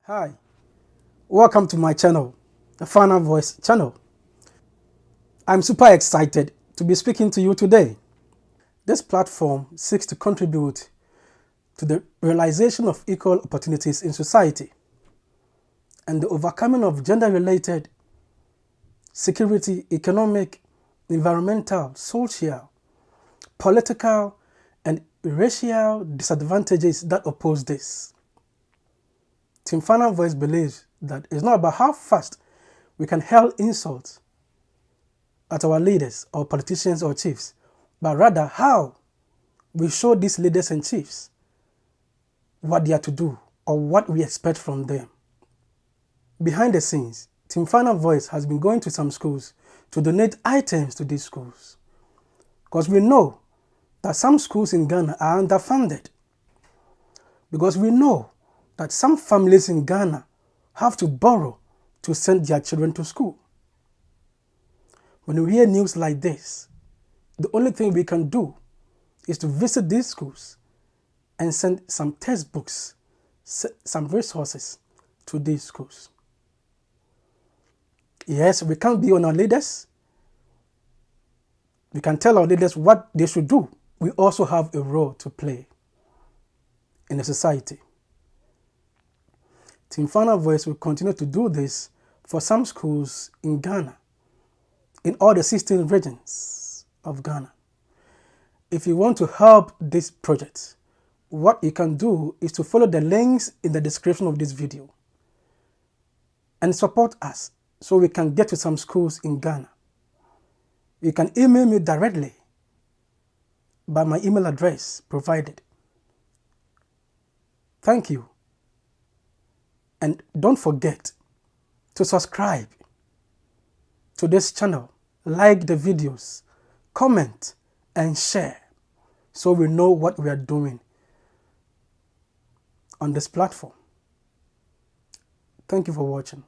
Hi, welcome to my channel, the Final Voice channel. I'm super excited to be speaking to you today. This platform seeks to contribute to the realization of equal opportunities in society and the overcoming of gender-related security, economic, environmental, social, political, and racial disadvantages that oppose this. Team Final Voice believes that it's not about how fast we can hurl insults at our leaders or politicians or chiefs, but rather how we show these leaders and chiefs what they are to do or what we expect from them. Behind the scenes, Team Final Voice has been going to some schools to donate items to these schools because we know that some schools in Ghana are underfunded, because we know that some families in Ghana have to borrow to send their children to school. When we hear news like this, the only thing we can do is to visit these schools and send some textbooks, some resources to these schools. Yes, we can't be on our leaders. We can tell our leaders what they should do. We also have a role to play in the society. Team Final Voice will continue to do this for some schools in Ghana, in all the 16 regions of Ghana. If you want to help this project, what you can do is to follow the links in the description of this video and support us so we can get to some schools in Ghana. You can email me directly by my email address provided. Thank you. And don't forget to subscribe to this channel, like the videos, comment and share so we know what we are doing on this platform. Thank you for watching.